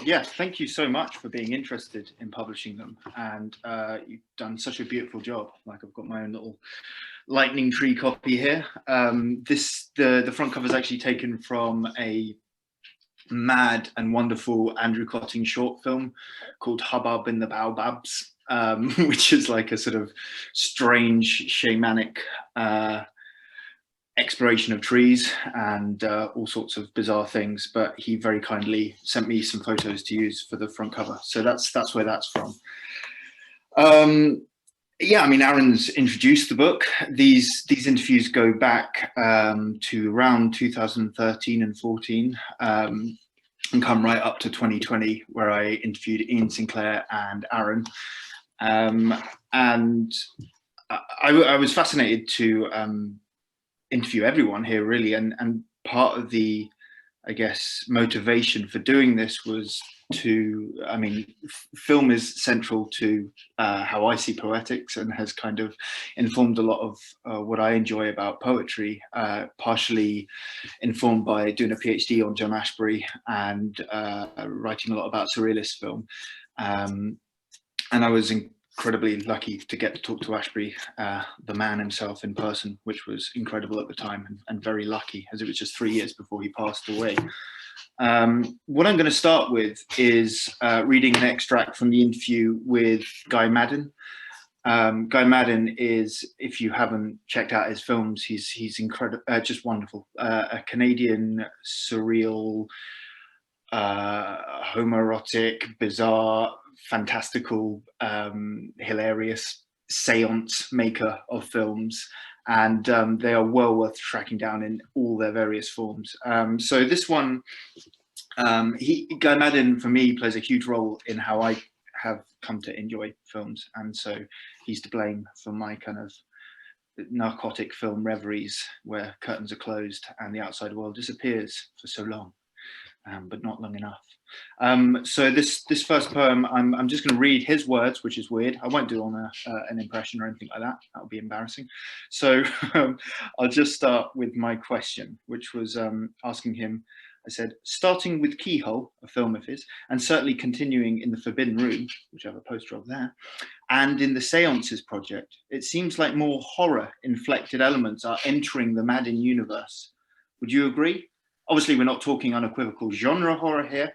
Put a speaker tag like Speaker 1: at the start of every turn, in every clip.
Speaker 1: Yeah, thank you so much for being interested in publishing them, and you've done such a beautiful job. Like, I've got my own little lightning tree copy here. The front cover is actually taken from a mad and wonderful Andrew Cotting short film called Hubbub in the Baobabs, which is like a sort of strange shamanic exploration of trees and all sorts of bizarre things. But he very kindly sent me some photos to use for the front cover, so that's where that's from. Yeah, I mean, Aaron's introduced the book. These interviews go back to around 2013 and 14, and come right up to 2020, where I interviewed Iain Sinclair and Aaron. And I was fascinated to interview everyone here, really. And part of the, I guess, motivation for doing this was I mean, film is central to how I see poetics, and has kind of informed a lot of what I enjoy about poetry, partially informed by doing a PhD on John Ashbery and writing a lot about surrealist film. And I was incredibly lucky to get to talk to Ashbery, the man himself, in person, which was incredible at the time, and very lucky, as it was just 3 years before he passed away. What I'm going to start with is reading an extract from the interview with Guy Maddin. Guy Maddin is, if you haven't checked out his films, he's incredible, just wonderful. A Canadian surreal, homoerotic, bizarre, fantastical, hilarious seance maker of films. And they are well worth tracking down in all their various forms. So this one, Guy Maddin, for me, plays a huge role in how I have come to enjoy films. And so he's to blame for my kind of narcotic film reveries, where curtains are closed and the outside world disappears for so long, but not long enough. So this first poem, I'm just going to read his words, which is weird. I won't do on an impression or anything like that. That would be embarrassing. So I'll just start with my question, which was asking him, I said, starting with Keyhole, a film of his, and certainly continuing in The Forbidden Room, which I have a poster of there, and in the Seances project, it seems like more horror-inflected elements are entering the Maddin universe. Would you agree? Obviously, we're not talking unequivocal genre horror here,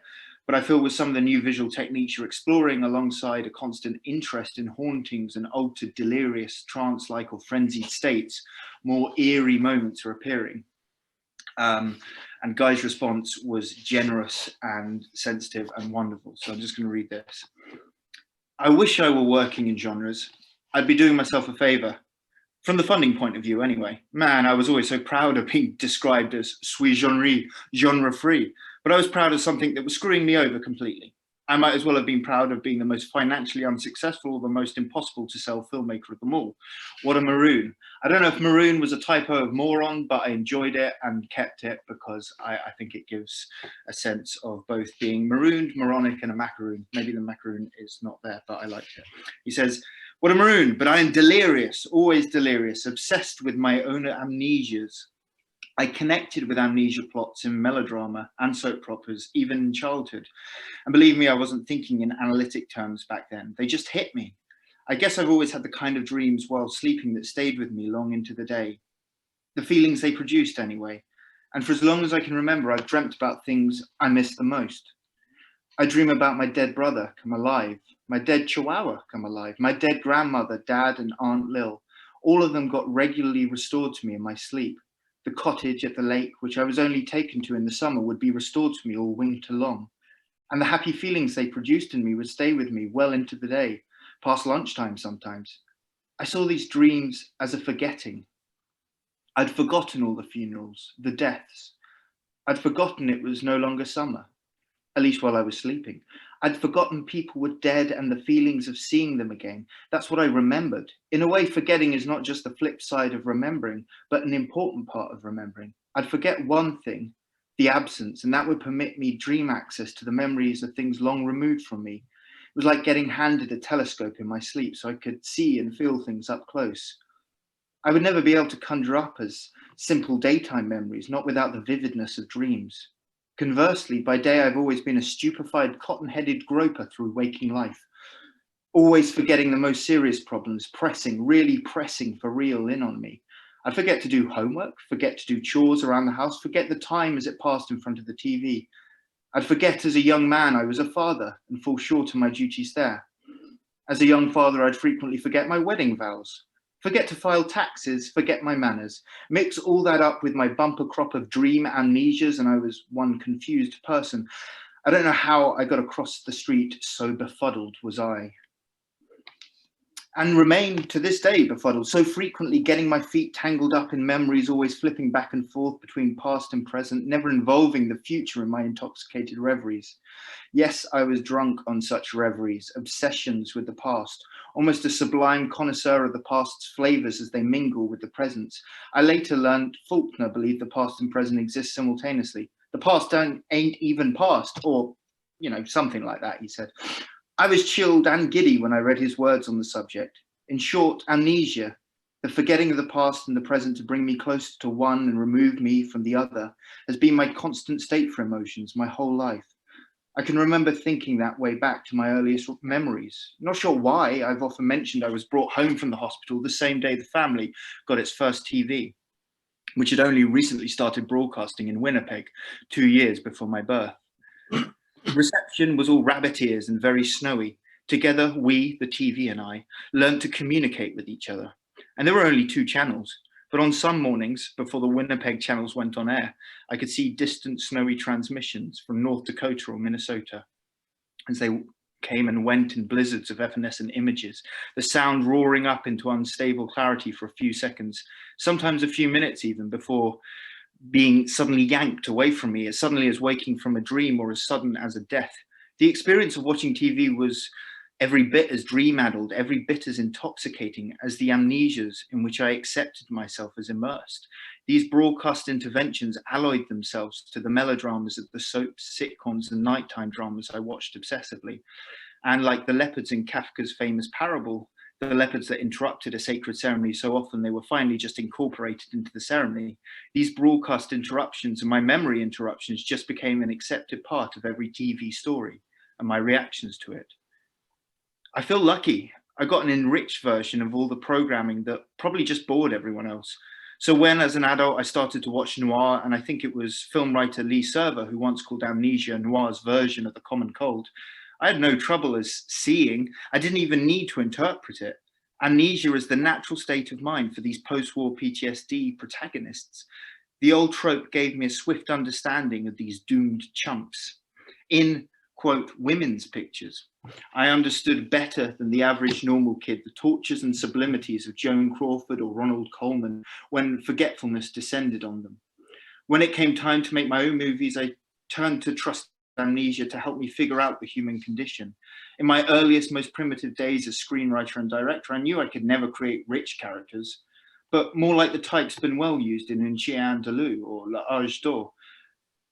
Speaker 1: but I feel with some of the new visual techniques you're exploring, alongside a constant interest in hauntings and altered, delirious, trance-like or frenzied states, more eerie moments are appearing. And Guy's response was generous and sensitive and wonderful. So I'm just going to read this. I wish I were working in genres. I'd be doing myself a favor. From the funding point of view, anyway. Man, I was always so proud of being described as sui generis, genre-free, but I was proud of something that was screwing me over completely. I might as well have been proud of being the most financially unsuccessful or the most impossible to sell filmmaker of them all. What a maroon. I don't know if maroon was a typo of moron, but I enjoyed it and kept it because I think it gives a sense of both being marooned, moronic, and a macaroon. Maybe the macaroon is not there, but I liked it. He says, what a maroon, but I am delirious, always delirious, obsessed with my own amnesias. I connected with amnesia plots in melodrama and soap operas, even in childhood. And believe me, I wasn't thinking in analytic terms back then. They just hit me. I guess I've always had the kind of dreams while sleeping that stayed with me long into the day. The feelings they produced, anyway. And for as long as I can remember, I've dreamt about things I miss the most. I dream about my dead brother come alive, my dead chihuahua come alive, my dead grandmother, dad, and Aunt Lil. All of them got regularly restored to me in my sleep. The cottage at the lake, which I was only taken to in the summer, would be restored to me all winter long. And the happy feelings they produced in me would stay with me well into the day, past lunchtime sometimes. I saw these dreams as a forgetting. I'd forgotten all the funerals, the deaths. I'd forgotten it was no longer summer, at least while I was sleeping. I'd forgotten people were dead and the feelings of seeing them again. That's what I remembered. In a way, forgetting is not just the flip side of remembering, but an important part of remembering. I'd forget one thing, the absence, and that would permit me dream access to the memories of things long removed from me. It was like getting handed a telescope in my sleep so I could see and feel things up close. I would never be able to conjure up as simple daytime memories, not without the vividness of dreams. Conversely, by day I've always been a stupefied, cotton-headed groper through waking life, always forgetting the most serious problems, pressing, really pressing for real in on me. I'd forget to do homework, forget to do chores around the house, forget the time as it passed in front of the TV. I'd forget as a young man I was a father and fall short of my duties there. As a young father, I'd frequently forget my wedding vows, forget to file taxes, forget my manners, mix all that up with my bumper crop of dream amnesias, and I was one confused person. I don't know how I got across the street, so befuddled was I. And remain to this day befuddled, so frequently getting my feet tangled up in memories, always flipping back and forth between past and present, never involving the future in my intoxicated reveries. Yes, I was drunk on such reveries, obsessions with the past, almost a sublime connoisseur of the past's flavors as they mingle with the present. I later learned Faulkner believed the past and present exist simultaneously. The past ain't even past, or, something like that, he said. I was chilled and giddy when I read his words on the subject. In short, amnesia, the forgetting of the past and the present to bring me closer to one and remove me from the other, has been my constant state for emotions my whole life. I can remember thinking that way back to my earliest memories. Not sure why. I've often mentioned I was brought home from the hospital the same day the family got its first TV, which had only recently started broadcasting in Winnipeg 2 years before my birth. Reception was all rabbit ears and very snowy. Together, we, the TV and I, learned to communicate with each other. And there were only 2 channels. But on some mornings, before the Winnipeg channels went on air, I could see distant snowy transmissions from North Dakota or Minnesota. As they came and went in blizzards of evanescent images, the sound roaring up into unstable clarity for a few seconds, sometimes a few minutes even, before being suddenly yanked away from me, as suddenly as waking from a dream or as sudden as a death. The experience of watching TV was every bit as dream-addled, every bit as intoxicating as the amnesias in which I accepted myself as immersed. These broadcast interventions alloyed themselves to the melodramas of the soaps, sitcoms, and nighttime dramas I watched obsessively. And like the leopards in Kafka's famous parable, the leopards that interrupted a sacred ceremony so often they were finally just incorporated into the ceremony, these broadcast interruptions and my memory interruptions just became an accepted part of every TV story and my reactions to it. I feel lucky. I got an enriched version of all the programming that probably just bored everyone else. So when, as an adult, I started to watch noir, and I think it was film writer Lee Server who once called amnesia noir's version of the common cold, I had no trouble as seeing. I didn't even need to interpret it. Amnesia is the natural state of mind for these post-war PTSD protagonists. The old trope gave me a swift understanding of these doomed chumps. In, quote, women's pictures, I understood better than the average normal kid the tortures and sublimities of Joan Crawford or Ronald Colman when forgetfulness descended on them. When it came time to make my own movies, I turned to trust amnesia to help me figure out the human condition. In my earliest, most primitive days as screenwriter and director, I knew I could never create rich characters, but more like the types been well used in Un Chien Andalou or L'Âge d'Or.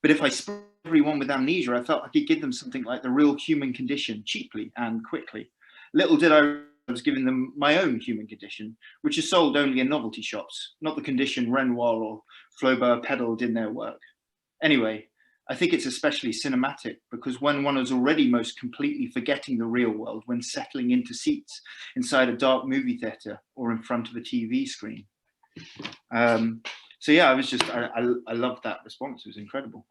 Speaker 1: But if I split everyone with amnesia, I felt I could give them something like the real human condition cheaply and quickly. Little did I was giving them my own human condition, which is sold only in novelty shops, not the condition Renoir or Flaubert peddled in their work. Anyway, I think it's especially cinematic because when one is already most completely forgetting the real world when settling into seats inside a dark movie theater or in front of a TV screen. So yeah, I loved that response. It was incredible.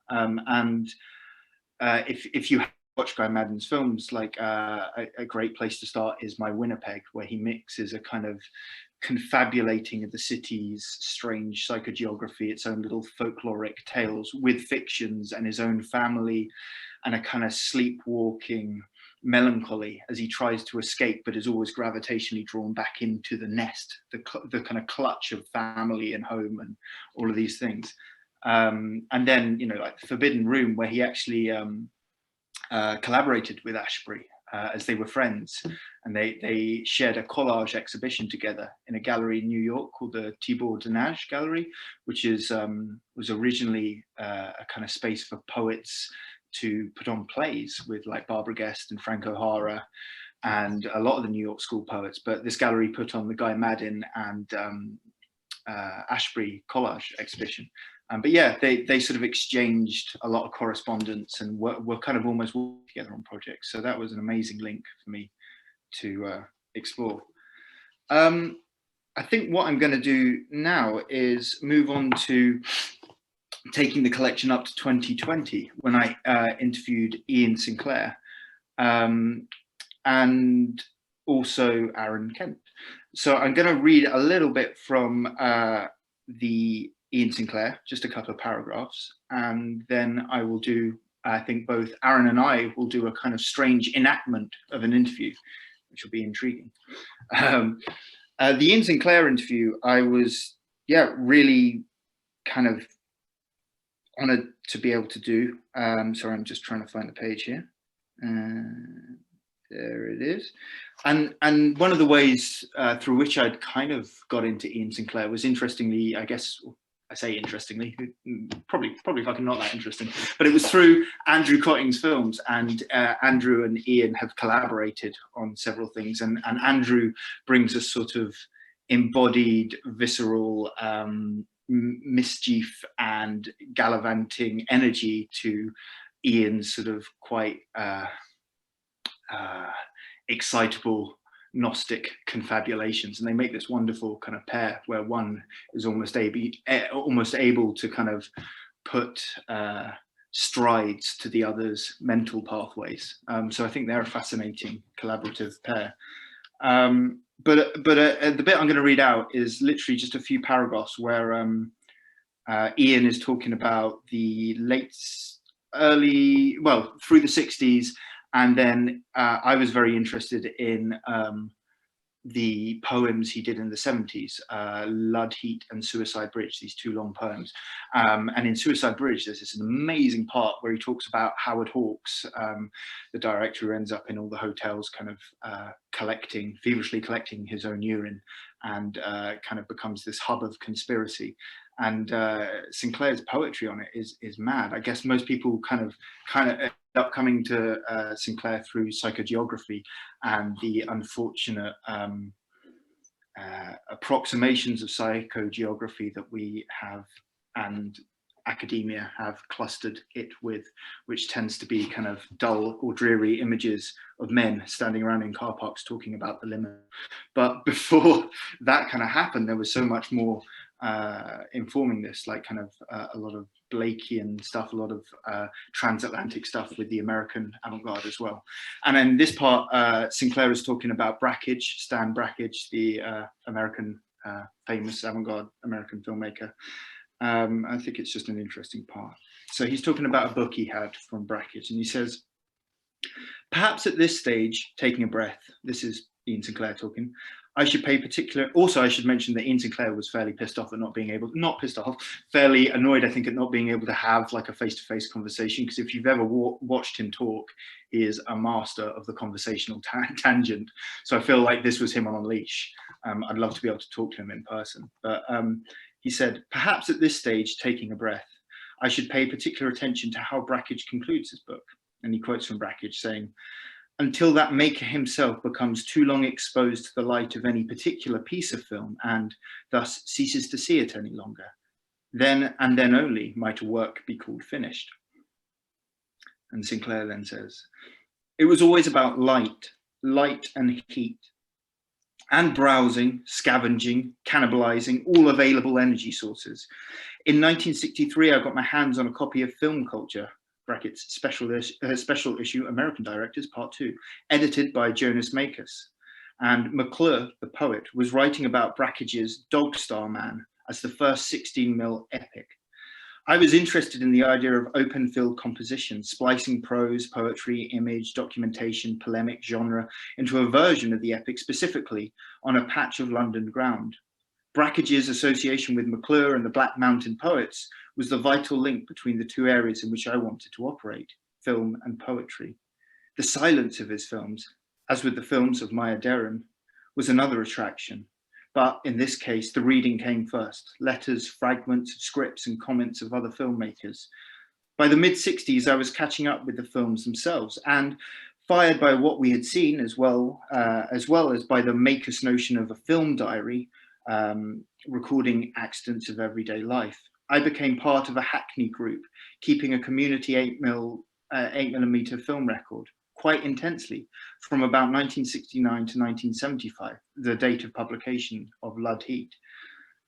Speaker 1: If you watch Guy Maddin's films, like a great place to start is My Winnipeg, where he mixes a kind of confabulating of the city's strange psychogeography, its own little folkloric tales with fictions and his own family, and a kind of sleepwalking melancholy as he tries to escape, but is always gravitationally drawn back into the nest, the kind of clutch of family and home and all of these things. And then, like the Forbidden Room, where he actually collaborated with Ashbery as they were friends, and they shared a collage exhibition together in a gallery in New York called the Thibaut Denage Gallery, which is was originally a kind of space for poets to put on plays with like Barbara Guest and Frank O'Hara and a lot of the New York school poets. But this gallery put on the Guy Maddin and Ashbery collage exhibition. But yeah, they sort of exchanged a lot of correspondence and were kind of almost working together on projects. So that was an amazing link for me to explore. I think what I'm going to do now is move on to taking the collection up to 2020, when I interviewed Iain Sinclair and also Aaron Kent. So I'm going to read a little bit from the Iain Sinclair, just a couple of paragraphs, and then I will do, I think both Aaron and I will do a kind of strange enactment of an interview, which will be intriguing. The Iain Sinclair interview, I was, really kind of honored to be able to do. Sorry, I'm just trying to find the page here. There it is. And one of the ways through which I'd kind of got into Iain Sinclair was, interestingly, I guess, I say interestingly, probably fucking not that interesting, but it was through Andrew Cotting's films, and Andrew and Iain have collaborated on several things, and Andrew brings a sort of embodied, visceral mischief and gallivanting energy to Iain's sort of quite excitable Gnostic confabulations, and they make this wonderful kind of pair where one is almost able to kind of put strides to the other's mental pathways. So I think they're a fascinating collaborative pair. But the bit I'm going to read out is literally just a few paragraphs where Iain is talking about the through the 60s. And then I was very interested in the poems he did in the 70s, Lud, Heat and Suicide Bridge, these two long poems. And in Suicide Bridge, there's this amazing part where he talks about Howard Hawks, the director who ends up in all the hotels kind of feverishly collecting his own urine, and kind of becomes this hub of conspiracy. And Sinclair's poetry on it is mad. I guess most people kind of end up coming to Sinclair through psychogeography and the unfortunate approximations of psychogeography that we have and academia have clustered it with, which tends to be kind of dull or dreary images of men standing around in car parks talking about the limo. But before that kind of happened, there was so much more informing this, like kind of a lot of Blakean stuff, a lot of transatlantic stuff with the American avant-garde as well. And in this part, Sinclair is talking about Brakhage, Stan Brakhage, the American famous avant-garde American filmmaker. I think it's just an interesting part. So he's talking about a book he had from Brakhage, and he says, perhaps at this stage, taking a breath, this is Iain Sinclair talking, I should pay particular, also I should mention that Iain Sinclair was fairly pissed off at not being able, fairly annoyed, I think, at not being able to have like a face-to-face conversation, because if you've ever watched him talk, he is a master of the conversational tangent. So I feel like this was him on a leash. I'd love to be able to talk to him in person. But he said, perhaps at this stage, taking a breath, I should pay particular attention to how Brakhage concludes his book. And he quotes from Brakhage saying, until that maker himself becomes too long exposed to the light of any particular piece of film and thus ceases to see it any longer, then and then only might a work be called finished. And Sinclair then says, it was always about light and heat, and browsing, scavenging, cannibalizing all available energy sources. In 1963, I got my hands on a copy of Film Culture, brackets, special issue American Directors Part 2, edited by Jonas Mekas. And McClure, the poet, was writing about Brakhage's Dog Star Man as the first 16mm epic. I was interested in the idea of open-field composition, splicing prose, poetry, image, documentation, polemic, genre into a version of the epic specifically on a patch of London ground. Brakhage's association with McClure and the Black Mountain poets was the vital link between the two areas in which I wanted to operate, film and poetry. The silence of his films, as with the films of Maya Deren, was another attraction. But in this case, the reading came first, letters, fragments of scripts and comments of other filmmakers. By the mid-60s, I was catching up with the films themselves and fired by what we had seen as well as by the maker's notion of a film diary, recording accidents of everyday life. I became part of a Hackney group, keeping a community 8mm film record quite intensely from about 1969 to 1975, the date of publication of Lud Heat,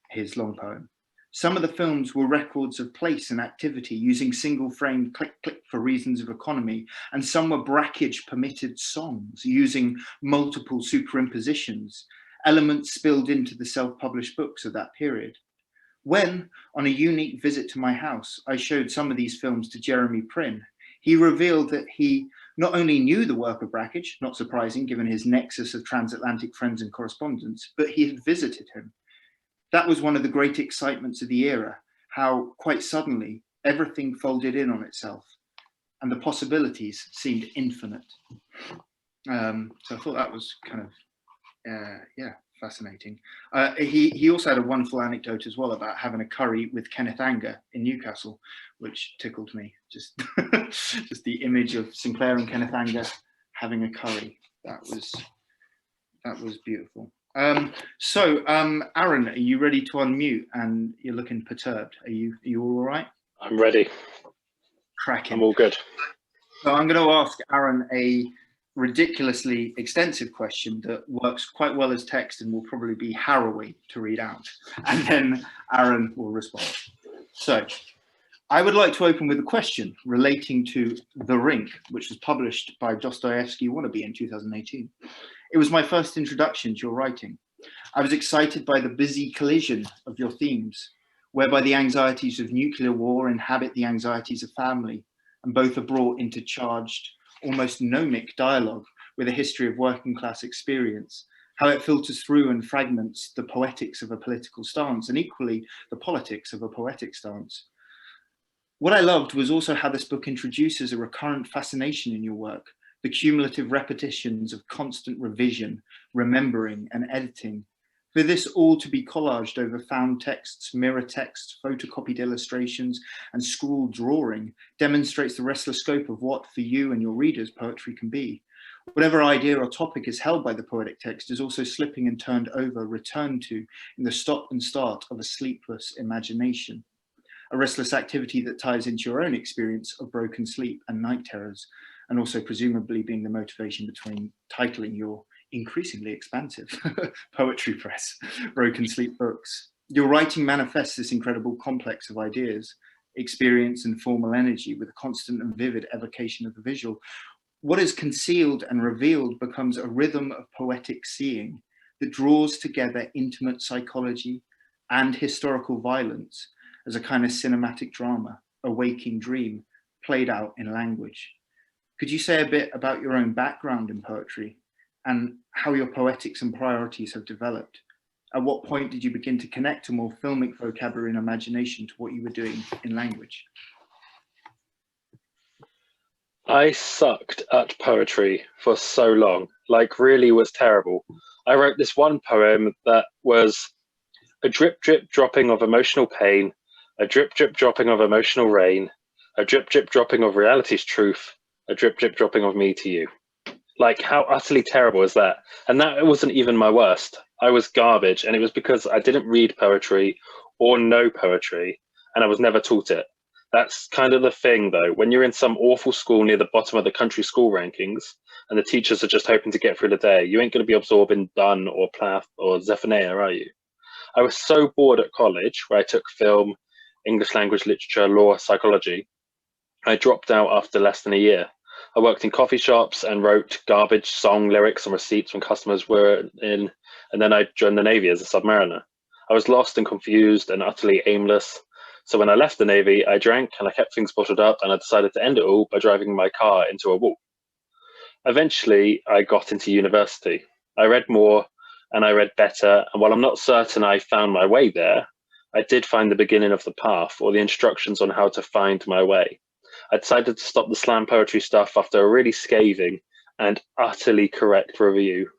Speaker 1: his long poem. Some of the films were records of place and activity using single frame click click for reasons of economy, and some were brackage permitted songs using multiple superimpositions, elements spilled into the self-published books of that period. When, on a unique visit to my house, I showed some of these films to Jeremy Prynne, he revealed that he not only knew the work of Brakhage, not surprising given his nexus of transatlantic friends and correspondence, but he had visited him. That was one of the great excitements of the era, how quite suddenly everything folded in on itself and the possibilities seemed infinite. So I thought that was kind of, yeah, fascinating. He also had a wonderful anecdote as well about having a curry with Kenneth Anger in Newcastle, which tickled me. Just, just the image of Sinclair and Kenneth Anger having a curry. That was beautiful. Aaron, are you ready to unmute? And you're looking perturbed. Are you all right?
Speaker 2: I'm ready.
Speaker 1: Cracking.
Speaker 2: I'm all good.
Speaker 1: So I'm going to ask Aaron a ridiculously extensive question that works quite well as text and will probably be harrowing to read out. And then Aaron will respond. So I would like to open with a question relating to The Rink, which was published by Dostoevsky Wannabe in 2018. It was my first introduction to your writing. I was excited by the busy collision of your themes, whereby the anxieties of nuclear war inhabit the anxieties of family, and both are brought into charged, almost gnomic dialogue with a history of working class experience, how it filters through and fragments the poetics of a political stance, and equally the politics of a poetic stance. What I loved was also how this book introduces a recurrent fascination in your work, the cumulative repetitions of constant revision, remembering, and editing. For this all to be collaged over found texts, mirror texts, photocopied illustrations, and scrawled drawing demonstrates the restless scope of what, for you and your readers, poetry can be. Whatever idea or topic is held by the poetic text is also slipping and turned over, returned to, in the stop and start of a sleepless imagination. A restless activity that ties into your own experience of broken sleep and night terrors, and also presumably being the motivation between titling your increasingly expansive poetry press, Broken Sleep Books. Your writing manifests this incredible complex of ideas, experience and formal energy with a constant and vivid evocation of the visual. What is concealed and revealed becomes a rhythm of poetic seeing that draws together intimate psychology and historical violence as a kind of cinematic drama, a waking dream played out in language. Could you say a bit about your own background in poetry and how your poetics and priorities have developed? At what point did you begin to connect a more filmic vocabulary and imagination to what you were doing in language?
Speaker 2: I sucked at poetry for so long, like really was terrible. I wrote this one poem that was a drip, drip dropping of emotional pain, a drip, drip dropping of emotional rain, a drip, drip dropping of reality's truth, a drip, drip dropping of me to you. Like, how utterly terrible is that? And that wasn't even my worst. I was garbage, and it was because I didn't read poetry or know poetry, and I was never taught it. That's kind of the thing, though. When you're in some awful school near the bottom of the country school rankings, and the teachers are just hoping to get through the day, you ain't going to be absorbing Donne or Plath or Zephaniah, are you? I was so bored at college, where I took film, English language, literature, law, psychology. I dropped out after less than a year. I worked in coffee shops and wrote garbage song lyrics and receipts when customers were in, and then I joined the Navy as a submariner. I was lost and confused and utterly aimless. So when I left the Navy, I drank and I kept things bottled up, and I decided to end it all by driving my car into a wall. Eventually, I got into university. I read more and I read better, and while I'm not certain I found my way there, I did find the beginning of the path, or the instructions on how to find my way. I decided to stop the slam poetry stuff after a really scathing and utterly correct review.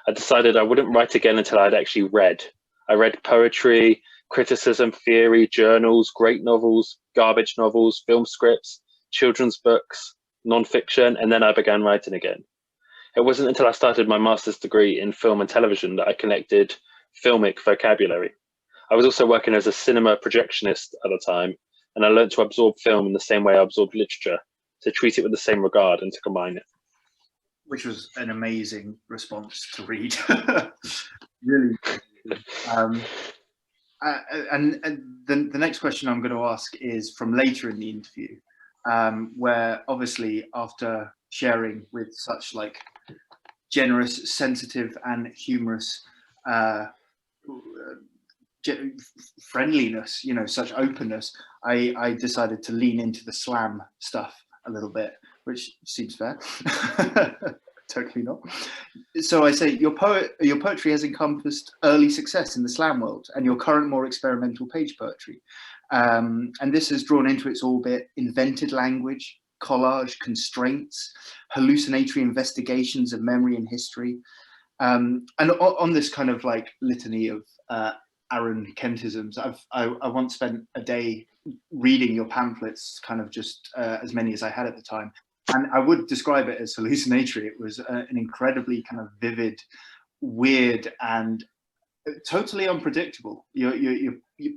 Speaker 2: I decided I wouldn't write again until I'd actually read. I read poetry, criticism, theory, journals, great novels, garbage novels, film scripts, children's books, non-fiction, and then I began writing again. It wasn't until I started my master's degree in film and television that I connected filmic vocabulary. I was also working as a cinema projectionist at the time, and I learned to absorb film in the same way I absorbed literature, to treat it with the same regard and to combine it.
Speaker 1: Which was an amazing response to read. Really. And the next question I'm going to ask is from later in the interview, where obviously after sharing with such like generous, sensitive and humorous friendliness, you know, such openness, I decided to lean into the slam stuff a little bit, which seems fair. Totally not. So I say your poetry has encompassed early success in the slam world and your current more experimental page poetry. And this has drawn into its orbit invented language, collage, constraints, hallucinatory investigations of memory and history. And on this kind of like litany of Aaron Kentisms, I once spent a day reading your pamphlets, kind of just as many as I had at the time. And I would describe it as hallucinatory. It was an incredibly kind of vivid, weird, and totally unpredictable. Your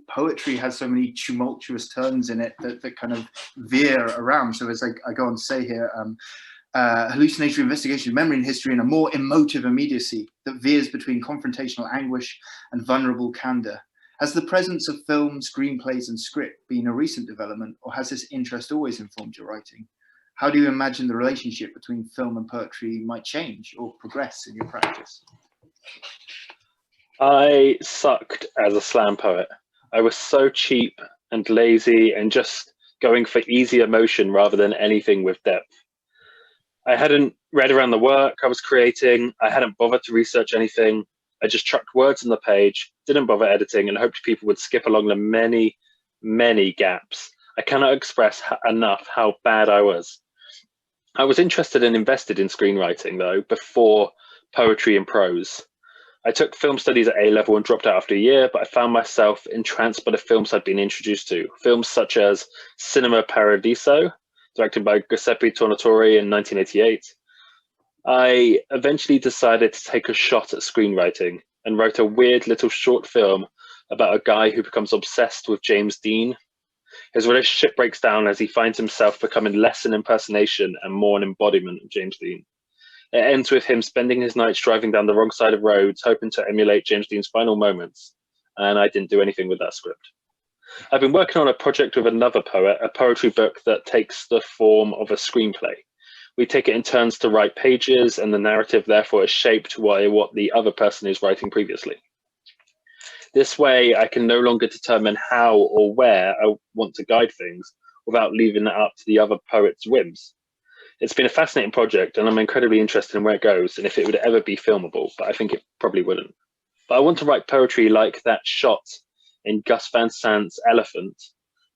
Speaker 1: poetry has so many tumultuous turns in it that kind of veer around. So as I go on to say here, hallucinatory investigation of memory and history in a more emotive immediacy that veers between confrontational anguish and vulnerable candor. Has the presence of film, screenplays, and script been a recent development, or has this interest always informed your writing? How do you imagine the relationship between film and poetry might change or progress in your practice?
Speaker 2: I sucked as a slam poet. I was so cheap and lazy and just going for easy emotion rather than anything with depth. I hadn't read around the work I was creating. I hadn't bothered to research anything. I just chucked words on the page, didn't bother editing, and hoped people would skip along the many, many gaps. I cannot express enough how bad I was. I was interested and invested in screenwriting, though, before poetry and prose. I took film studies at A-level and dropped out after a year, but I found myself entranced by the films I'd been introduced to. Films such as Cinema Paradiso, directed by Giuseppe Tornatore in 1988. I eventually decided to take a shot at screenwriting and wrote a weird little short film about a guy who becomes obsessed with James Dean. His relationship breaks down as he finds himself becoming less an impersonation and more an embodiment of James Dean. It ends with him spending his nights driving down the wrong side of roads, hoping to emulate James Dean's final moments. And I didn't do anything with that script. I've been working on a project with another poet, a poetry book that takes the form of a screenplay. We take it in turns to write pages, and the narrative therefore is shaped by what the other person is writing previously. This way, I can no longer determine how or where I want to guide things without leaving it up to the other poet's whims. It's been a fascinating project, and I'm incredibly interested in where it goes and if it would ever be filmable, but I think it probably wouldn't. But I want to write poetry like that shot in Gus Van Sant's Elephant,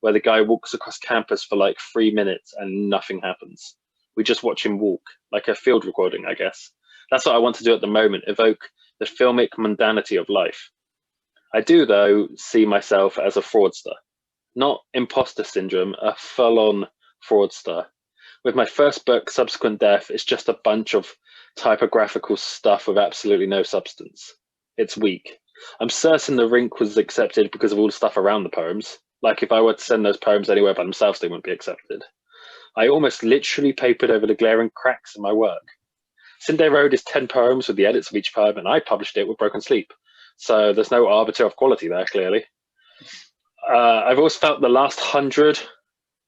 Speaker 2: where the guy walks across campus for like 3 minutes and nothing happens. We just watch him walk, like a field recording, I guess. That's what I want to do at the moment, evoke the filmic mundanity of life. I do, though, see myself as a fraudster. Not imposter syndrome, a full-on fraudster. With my first book, Subsequent Death, it's just a bunch of typographical stuff with absolutely no substance. It's weak. I'm certain the Rink was accepted because of all the stuff around the poems. Like if I were to send those poems anywhere by themselves, they wouldn't be accepted. I almost literally papered over the glaring cracks in my work. Sunday Road is 10 poems with the edits of each poem, and I published it with Broken Sleep. So there's no arbiter of quality there, clearly. I've always felt the last 100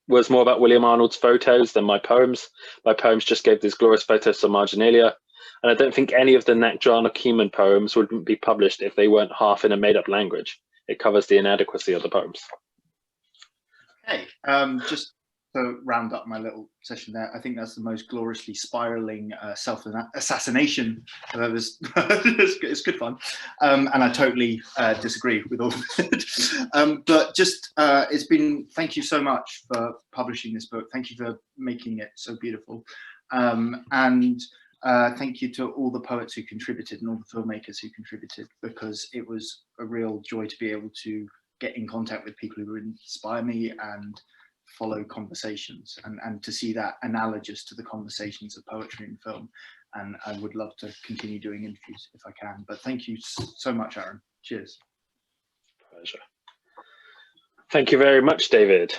Speaker 2: was more about William Arnold's photos than my poems. My poems just gave these glorious photos to marginalia. And I don't think any of the Nakjan or Keeman poems would be published if they weren't half in a made-up language. It covers the inadequacy of the poems.
Speaker 1: Okay, just to round up my little session there, I think that's the most gloriously spiraling self-assassination I've ever. It's good fun, and I totally disagree with all of it. But just it's been. Thank you so much for publishing this book. Thank you for making it so beautiful, and thank you to all the poets who contributed and all the filmmakers who contributed, because it was a real joy to be able to get in contact with people who inspire me and follow conversations, and to see that analogous to the conversations of poetry and film. And I would love to continue doing interviews if I can. But thank you so much, Aaron. Cheers.
Speaker 2: pleasure. Thank you very much, David.